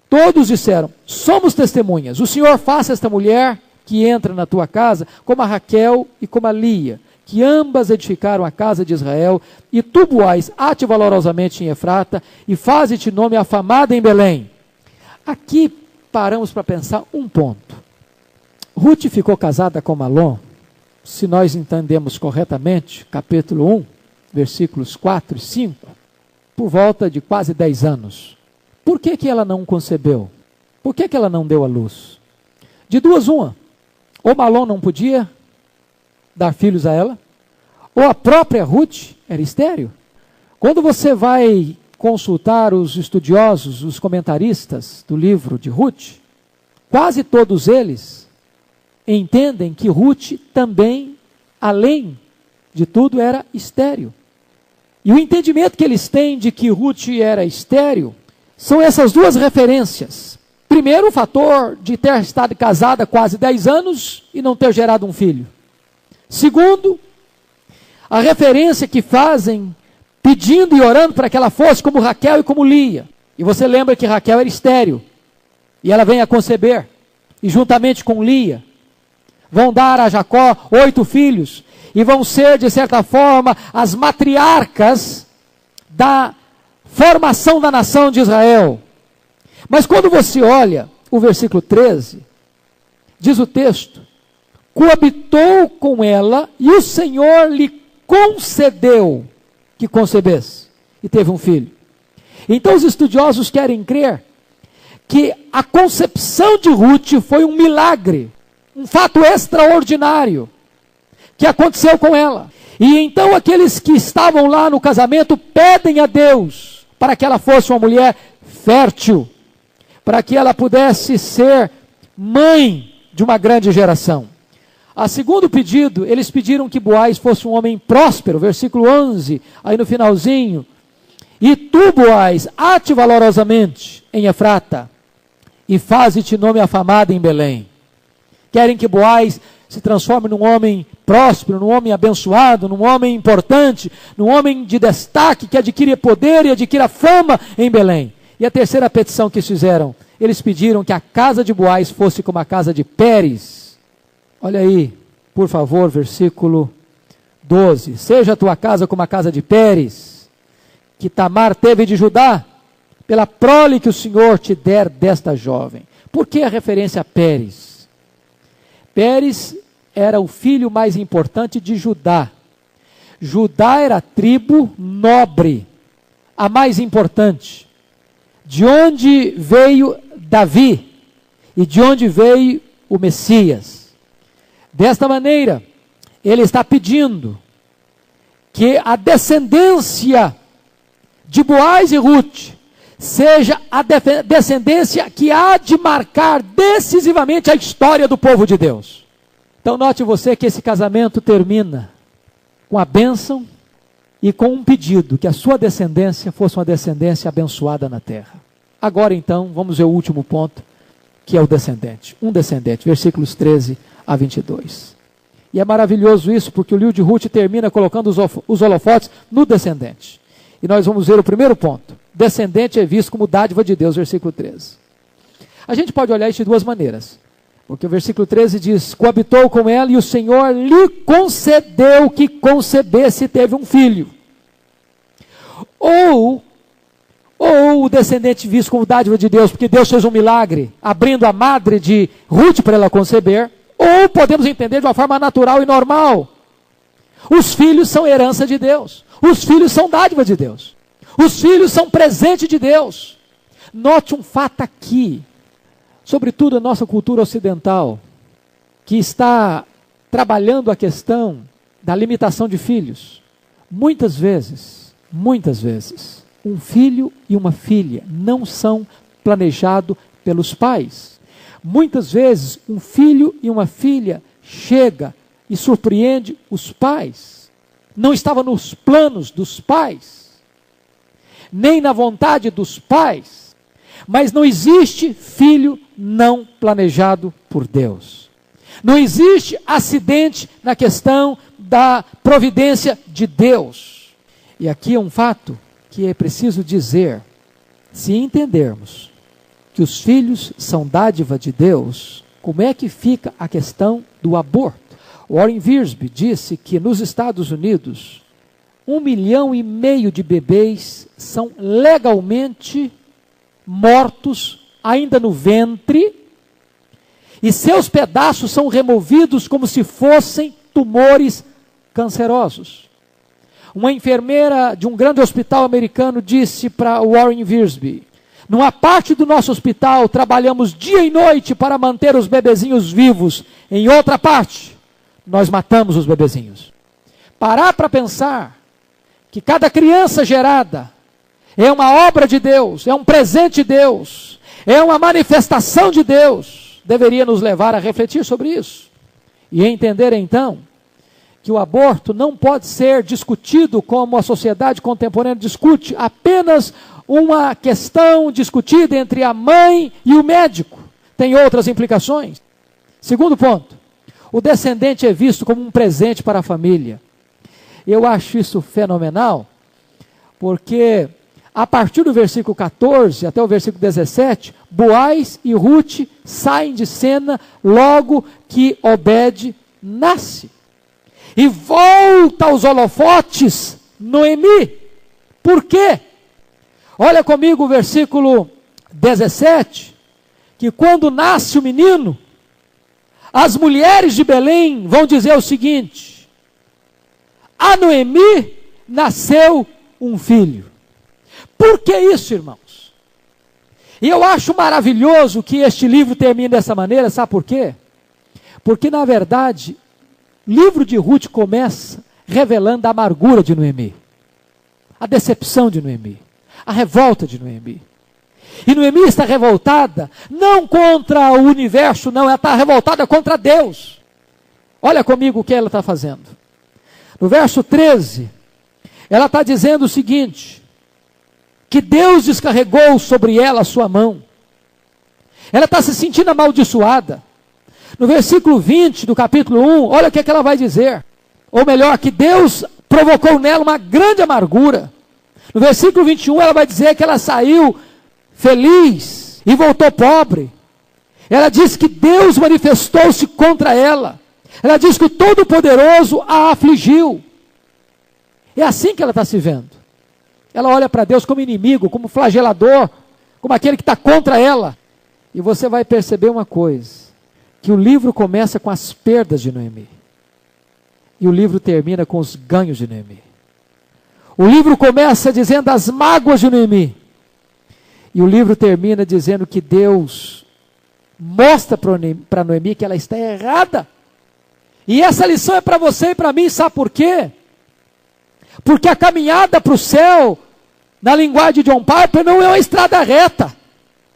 Todos disseram, somos testemunhas. O Senhor faça esta mulher que entra na tua casa como a Raquel e como a Lia, que ambas edificaram a casa de Israel, e tu, Boaz, ate valorosamente em Efrata, e faze-te nome afamada em Belém. Aqui paramos para pensar um ponto. Ruth ficou casada com Malom, se nós entendemos corretamente, capítulo 1, versículos 4 e 5, por volta de quase 10 anos. Por que ela não concebeu? Por que ela não deu à luz? De duas uma, ou Malom não podia dar filhos a ela, ou a própria Ruth era estéril. Quando você vai consultar os estudiosos, os comentaristas do livro de Ruth, quase todos eles entendem que Ruth também, além de tudo, era estéril. E o entendimento que eles têm de que Ruth era estéril são essas duas referências. Primeiro, o fator de ter estado casada quase 10 anos e não ter gerado um filho. Segundo, a referência que fazem pedindo e orando para que ela fosse como Raquel e como Lia. E você lembra que Raquel era estéril. E ela vem a conceber. E juntamente com Lia, vão dar a Jacó 8 filhos. E vão ser, de certa forma, as matriarcas da formação da nação de Israel. Mas quando você olha o versículo 13, diz o texto, coabitou com ela e o Senhor lhe concedeu que concebesse e teve um filho. Então os estudiosos querem crer que a concepção de Ruth foi um milagre, um fato extraordinário que aconteceu com ela. E então aqueles que estavam lá no casamento pedem a Deus para que ela fosse uma mulher fértil, para que ela pudesse ser mãe de uma grande geração. A segundo pedido, eles pediram que Boaz fosse um homem próspero, versículo 11, aí no finalzinho. E tu, Boaz, ate valorosamente em Efrata, e faze-te nome afamado em Belém. Querem que Boaz se transforme num homem próspero, num homem abençoado, num homem importante, num homem de destaque, que adquire poder e adquira fama em Belém. E a terceira petição que fizeram, eles pediram que a casa de Boaz fosse como a casa de Pérez. Olha aí, por favor, versículo 12. Seja a tua casa como a casa de Pérez, que Tamar teve de Judá, pela prole que o Senhor te der desta jovem. Por que a referência a Pérez? Pérez era o filho mais importante de Judá. Judá era a tribo nobre, a mais importante. De onde veio Davi e de onde veio o Messias. Desta maneira, ele está pedindo que a descendência de Boaz e Ruth seja a descendência que há de marcar decisivamente a história do povo de Deus. Então note você que esse casamento termina com a bênção e com um pedido, que a sua descendência fosse uma descendência abençoada na terra. Agora então, vamos ver o último ponto, que é o descendente. Um descendente, versículos 13 a 22. E é maravilhoso isso, porque o livro de Ruth termina colocando os holofotes no descendente. E nós vamos ver o primeiro ponto. Descendente é visto como dádiva de Deus, versículo 13. A gente pode olhar isso de duas maneiras. Porque o versículo 13 diz, coabitou com ela e o Senhor lhe concedeu que concebesse e teve um filho. Ou o descendente visto como dádiva de Deus, porque Deus fez um milagre, abrindo a madre de Ruth para ela conceber. Ou podemos entender de uma forma natural e normal. Os filhos são herança de Deus. Os filhos são dádiva de Deus. Os filhos são presente de Deus. Note um fato aqui, sobretudo a nossa cultura ocidental, que está trabalhando a questão da limitação de filhos. Muitas vezes, um filho e uma filha não são planejados pelos pais. Muitas vezes, um filho e uma filha chega e surpreende os pais. Não estava nos planos dos pais, nem na vontade dos pais. Mas não existe filho não planejado por Deus. Não existe acidente na questão da providência de Deus. E aqui é um fato que é preciso dizer. Se entendermos que os filhos são dádiva de Deus, como é que fica a questão do aborto? Warren Wiersbe disse que nos Estados Unidos, 1,5 milhão de bebês são legalmente mortos ainda no ventre, e seus pedaços são removidos como se fossem tumores cancerosos. Uma enfermeira de um grande hospital americano disse para Warren Wiersbe: numa parte do nosso hospital trabalhamos dia e noite para manter os bebezinhos vivos, em outra parte nós matamos os bebezinhos. Parar para pensar que cada criança gerada é uma obra de Deus, é um presente de Deus, é uma manifestação de Deus, deveria nos levar a refletir sobre isso. E entender então que o aborto não pode ser discutido como a sociedade contemporânea discute, apenas uma questão discutida entre a mãe e o médico. Tem outras implicações. Segundo ponto, o descendente é visto como um presente para a família. Eu acho isso fenomenal, porque a partir do versículo 14 até o versículo 17, Boaz e Ruth saem de cena logo que Obed nasce. E volta aos holofotes Noemi. Por quê? Olha comigo o versículo 17, que quando nasce o menino, as mulheres de Belém vão dizer o seguinte: a Noemi nasceu um filho. Por que isso, irmãos? E eu acho maravilhoso que este livro termine dessa maneira, sabe por quê? Porque, na verdade, o livro de Ruth começa revelando a amargura de Noemi, a decepção de Noemi, a revolta de Noemi. E Noemi está revoltada, não contra o universo, não, ela está revoltada contra Deus. Olha comigo o que ela está fazendo. No verso 13, ela está dizendo o seguinte: que Deus descarregou sobre ela a sua mão. Ela está se sentindo amaldiçoada. No versículo 20 do capítulo 1, olha o que ela vai dizer. Ou melhor, que Deus provocou nela uma grande amargura. No versículo 21, ela vai dizer que ela saiu feliz e voltou pobre. Ela diz que Deus manifestou-se contra ela. Ela diz que o Todo-Poderoso a afligiu. É assim que ela está se vendo. Ela olha para Deus como inimigo, como flagelador, como aquele que está contra ela. E você vai perceber uma coisa, que o livro começa com as perdas de Noemi. E o livro termina com os ganhos de Noemi. O livro começa dizendo as mágoas de Noemi. E o livro termina dizendo que Deus mostra para Noemi que ela está errada. E essa lição é para você e para mim, sabe por quê? Porque a caminhada para o céu, na linguagem de John Piper, não é uma estrada reta.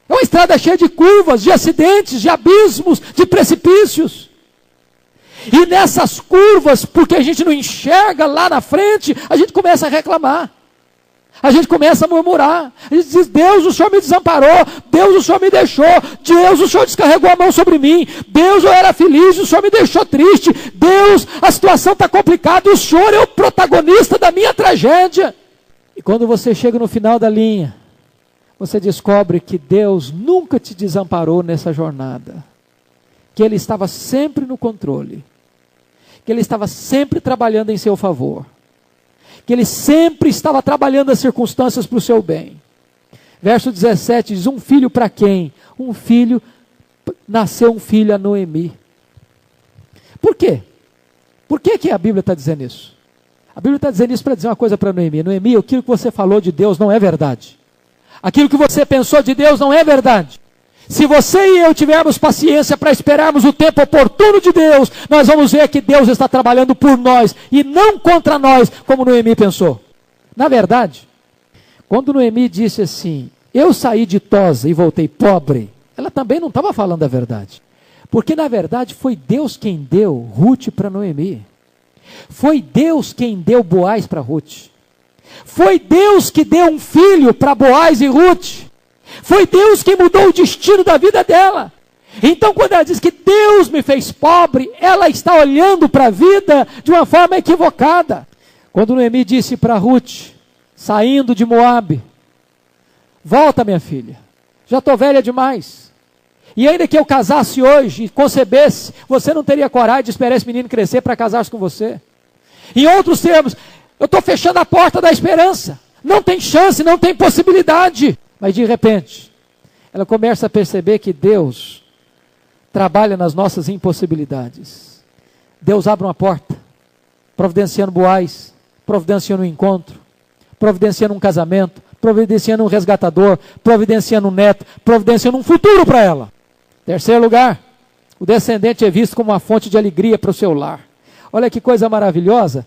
É uma estrada cheia de curvas, de acidentes, de abismos, de precipícios. E nessas curvas, porque a gente não enxerga lá na frente, a gente começa a reclamar. A gente começa a murmurar. A gente diz: Deus, o Senhor me desamparou. Deus, o Senhor me deixou. Deus, o Senhor descarregou a mão sobre mim. Deus, eu era feliz, o Senhor me deixou triste. Deus, a situação está complicada. O Senhor é o protagonista da minha tragédia. E quando você chega no final da linha, você descobre que Deus nunca te desamparou nessa jornada. Que Ele estava sempre no controle. Que Ele estava sempre trabalhando em seu favor. Que Ele sempre estava trabalhando as circunstâncias para o seu bem. Verso 17 diz: um filho para quem? Nasceu um filho a Noemi. Por quê? Por que a Bíblia está dizendo isso? A Bíblia está dizendo isso para dizer uma coisa para Noemi. Noemi, aquilo que você falou de Deus não é verdade. Aquilo que você pensou de Deus não é verdade. Se você e eu tivermos paciência para esperarmos o tempo oportuno de Deus, nós vamos ver que Deus está trabalhando por nós e não contra nós, como Noemi pensou. Na verdade, Quando Noemi disse assim, eu saí ditosa e voltei pobre, ela também não estava falando a verdade. Porque na verdade foi Deus quem deu Ruth para Noemi. Foi Deus quem deu Boaz para Ruth. Foi Deus que deu um filho para Boaz e Ruth. Foi Deus quem mudou o destino da vida dela. Então quando ela diz que Deus me fez pobre, ela está olhando para a vida de uma forma equivocada. Quando Noemi disse para Ruth, saindo de Moabe, volta minha filha, já estou velha demais. E ainda que eu casasse hoje e concebesse, você não teria coragem de esperar esse menino crescer para casar-se com você. Em outros termos, eu estou fechando a porta da esperança. Não tem chance, não tem possibilidade. Mas de repente, ela começa a perceber que Deus trabalha nas nossas impossibilidades. Deus abre uma porta, providenciando Boaz, providenciando um encontro, providenciando um casamento, providenciando um resgatador, providenciando um neto, providenciando um futuro para ela. Terceiro lugar, o descendente é visto como uma fonte de alegria para o seu lar. Olha que coisa maravilhosa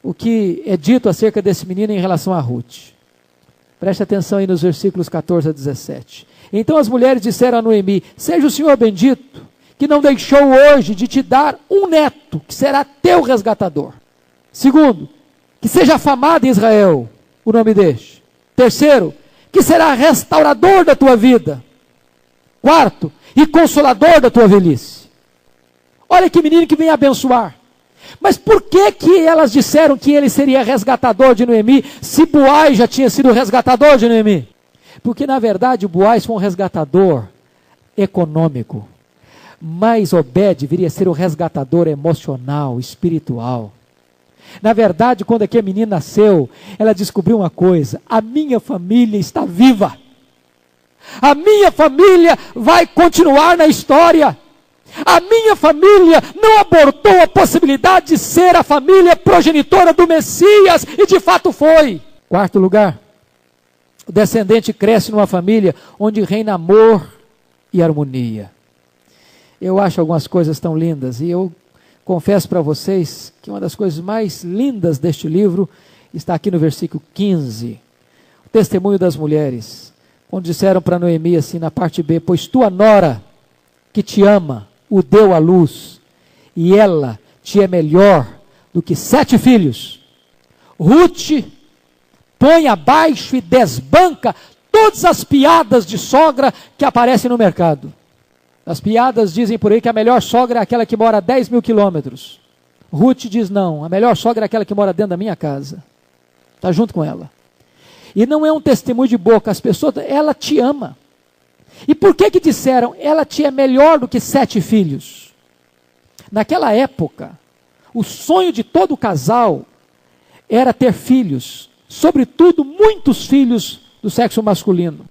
o que é dito acerca desse menino em relação a Ruth. Preste atenção aí nos versículos 14 a 17. Então as mulheres disseram a Noemi, seja o Senhor bendito, que não deixou hoje de te dar um neto, que será teu resgatador. Segundo, que seja afamado em Israel o nome deste. Terceiro, que será restaurador da tua vida. Quarto, e consolador da tua velhice. Olha que menino que vem abençoar. Mas por que que elas disseram que ele seria resgatador de Noemi, se Boaz já tinha sido resgatador de Noemi? Porque na verdade o Boaz foi um resgatador econômico, mas Obed viria a ser o resgatador emocional, espiritual. Na verdade, quando aquele menino nasceu, ela descobriu uma coisa: a minha família está viva. A minha família vai continuar na história. A minha família não abortou a possibilidade de ser a família progenitora do Messias, e de fato foi. Quarto lugar, o descendente cresce numa família onde reina amor e harmonia. Eu acho algumas coisas tão lindas, e eu confesso para vocês que uma das coisas mais lindas deste livro está aqui no versículo 15. O testemunho das mulheres, quando disseram para Noemi assim na parte B, pois tua nora que te ama, o deu à luz, e ela te é melhor do que 7 filhos. Ruth põe abaixo e desbanca todas as piadas de sogra que aparecem no mercado. As piadas dizem por aí que a melhor sogra é aquela que mora a 10 mil quilômetros. Ruth diz não, a melhor sogra é aquela que mora dentro da minha casa. Está junto com ela. E não é um testemunho de boca, as pessoas, ela te ama. E por que disseram, ela te é melhor do que 7 filhos? Naquela época, o sonho de todo casal era ter filhos, sobretudo muitos filhos do sexo masculino.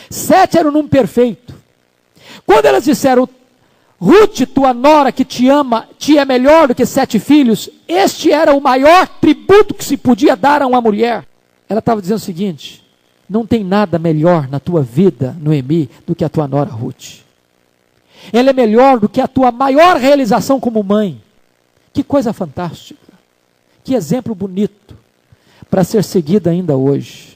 7 era o número perfeito. Quando elas disseram, Ruth, tua nora que te ama, te é melhor do que 7 filhos, este era o maior tributo que se podia dar a uma mulher. Ela estava dizendo o seguinte, não tem nada melhor na tua vida, Noemi, do que a tua nora Ruth. Ela é melhor do que a tua maior realização como mãe. Que coisa fantástica. Que exemplo bonito para ser seguido ainda hoje.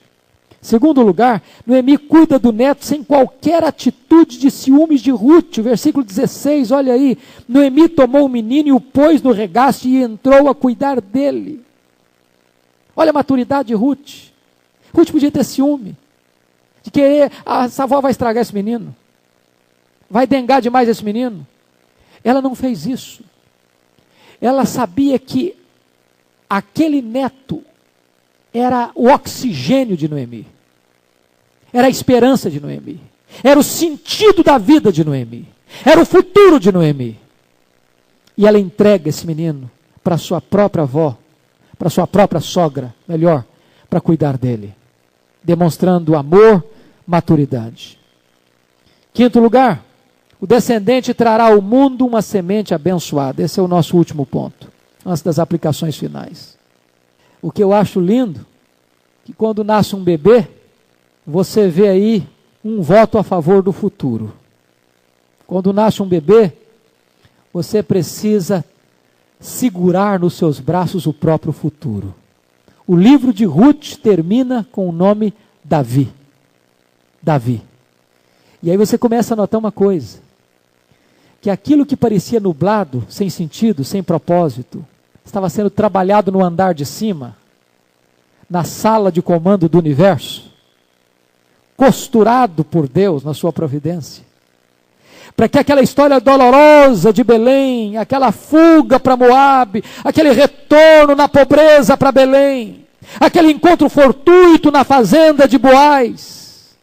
Segundo lugar, Noemi cuida do neto sem qualquer atitude de ciúmes de Ruth. O versículo 16, olha aí. Noemi tomou o menino e o pôs no regaço e entrou a cuidar dele. Olha a maturidade de Ruth. Ruth podia ter ciúme, de querer, essa avó vai estragar esse menino, vai dengar demais esse menino. Ela não fez isso. Ela sabia que aquele neto era o oxigênio de Noemi, era a esperança de Noemi, era o sentido da vida de Noemi, era o futuro de Noemi. E ela entrega esse menino para sua própria avó, para sua própria sogra, melhor, para cuidar dele, demonstrando amor, maturidade. Quinto lugar, o descendente trará ao mundo uma semente abençoada. Esse é o nosso último ponto, antes das aplicações finais. O que eu acho lindo, que quando nasce um bebê, você vê aí um voto a favor do futuro. Quando nasce um bebê, você precisa segurar nos seus braços o próprio futuro. O livro de Ruth termina com o nome Davi. Davi. E aí você começa a notar uma coisa, que aquilo que parecia nublado, sem sentido, sem propósito, estava sendo trabalhado no andar de cima, na sala de comando do universo, costurado por Deus na sua providência, para que aquela história dolorosa de Belém, aquela fuga para Moabe, aquele retorno na pobreza para Belém, aquele encontro fortuito na fazenda de Boaz,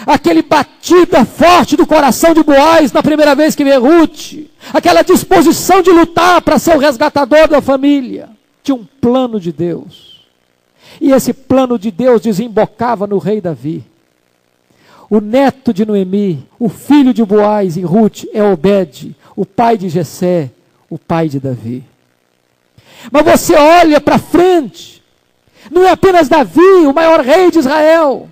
aquele batida forte do coração de Boaz na primeira vez que vê Ruth, aquela disposição de lutar para ser o resgatador da família, tinha um plano de Deus, e esse plano de Deus desembocava no rei Davi. O neto de Noemi, o filho de Boaz e Ruth é Obed, o pai de Jessé, o pai de Davi. Mas você olha para frente, não é apenas Davi, o maior rei de Israel,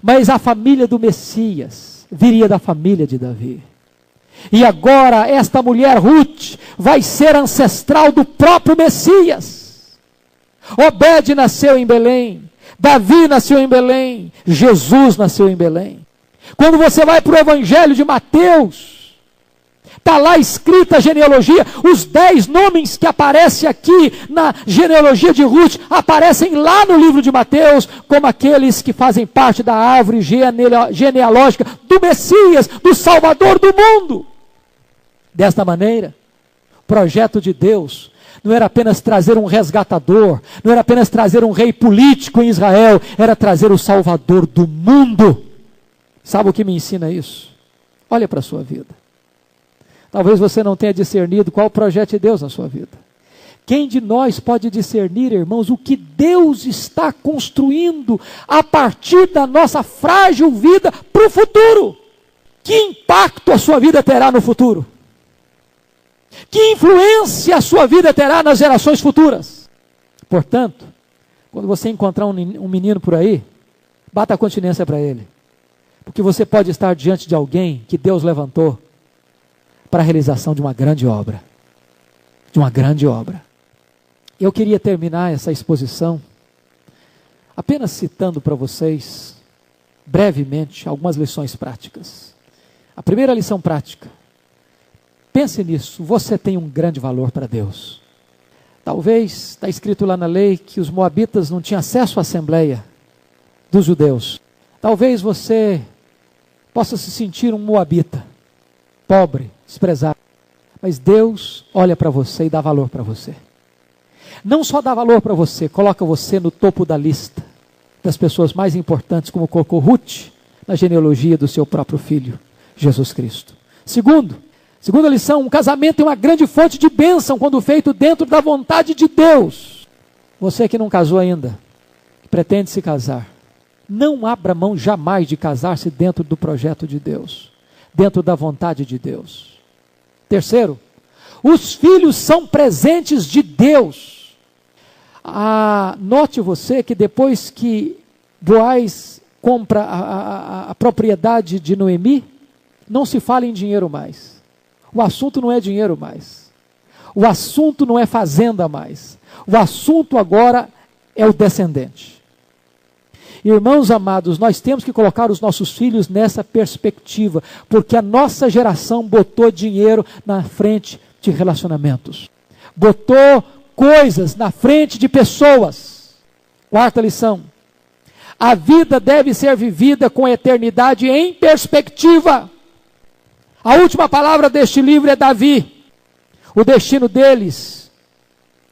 mas a família do Messias viria da família de Davi. E agora esta mulher Ruth vai ser ancestral do próprio Messias. Obed nasceu em Belém, Davi nasceu em Belém, Jesus nasceu em Belém. Quando você vai para o Evangelho de Mateus, está lá escrita a genealogia, os 10 nomes que aparecem aqui na genealogia de Ruth, aparecem lá no livro de Mateus, como aqueles que fazem parte da árvore genealógica do Messias, do Salvador do mundo. Desta maneira, o projeto de Deus não era apenas trazer um resgatador, não era apenas trazer um rei político em Israel, era trazer o Salvador do mundo. Sabe o que me ensina isso? Olha para a sua vida. Talvez você não tenha discernido qual o projeto de Deus na sua vida. Quem de nós pode discernir, irmãos, o que Deus está construindo a partir da nossa frágil vida para o futuro? Que impacto a sua vida terá no futuro? Que influência a sua vida terá nas gerações futuras? Portanto, quando você encontrar um menino por aí, bata a continência para ele. Porque você pode estar diante de alguém que Deus levantou para a realização de uma grande obra. De uma grande obra. Eu queria terminar essa exposição apenas citando para vocês, brevemente, algumas lições práticas. A primeira lição prática. Pense nisso, você tem um grande valor para Deus. Talvez, está escrito lá na lei, que os moabitas não tinham acesso à assembleia dos judeus. Talvez você possa se sentir um moabita, pobre, desprezado. Mas Deus olha para você e dá valor para você. Não só dá valor para você, coloca você no topo da lista das pessoas mais importantes, como colocou Ruth na genealogia do seu próprio filho, Jesus Cristo. Segunda lição, um casamento é uma grande fonte de bênção quando feito dentro da vontade de Deus. Você que não casou ainda, que pretende se casar, não abra mão jamais de casar-se dentro do projeto de Deus, dentro da vontade de Deus. Terceiro, os filhos são presentes de Deus. Note você que depois que Boaz compra a propriedade de Noemi, não se fala em dinheiro mais. O assunto não é dinheiro mais. O assunto não é fazenda mais. O assunto agora é o descendente. Irmãos amados, nós temos que colocar os nossos filhos nessa perspectiva, porque a nossa geração botou dinheiro na frente de relacionamentos, botou coisas na frente de pessoas. Quarta lição, a vida deve ser vivida com a eternidade em perspectiva. A última palavra deste livro é Davi. O destino deles,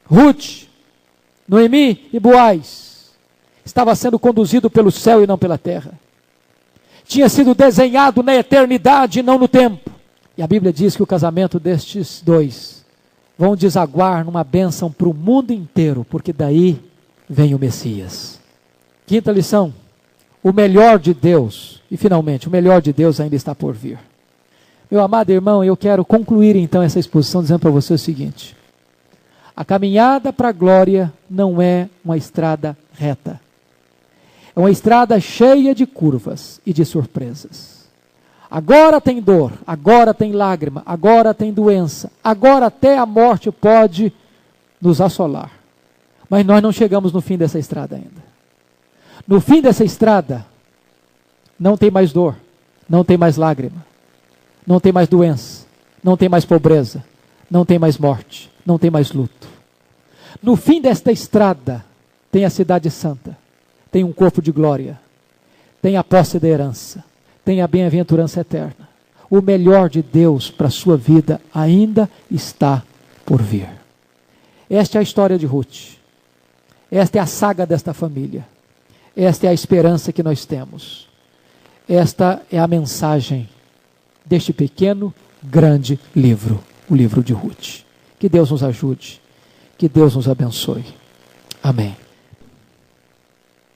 Ruth, Noemi e Boaz, estava sendo conduzido pelo céu e não pela terra. Tinha sido desenhado na eternidade e não no tempo. E a Bíblia diz que o casamento destes dois vão desaguar numa bênção para o mundo inteiro, porque daí vem o Messias. Quinta lição, o melhor de Deus, e finalmente, o melhor de Deus ainda está por vir. Meu amado irmão, eu quero concluir então essa exposição dizendo para você o seguinte: a caminhada para a glória não é uma estrada reta. É uma estrada cheia de curvas e de surpresas. Agora tem dor, agora tem lágrima, agora tem doença, agora até a morte pode nos assolar. Mas nós não chegamos no fim dessa estrada ainda. No fim dessa estrada, Não tem mais dor, não tem mais lágrima, não tem mais doença, não tem mais pobreza, não tem mais morte, não tem mais luto. No fim desta estrada, tem a cidade santa, tem um corpo de glória, tem a posse da herança, tem a bem-aventurança eterna. O melhor de Deus para a sua vida ainda está por vir. Esta é a história de Ruth. Esta é a saga desta família. Esta é a esperança que nós temos. Esta é a mensagem deste pequeno, grande livro, o livro de Ruth. Que Deus nos ajude, que Deus nos abençoe. Amém.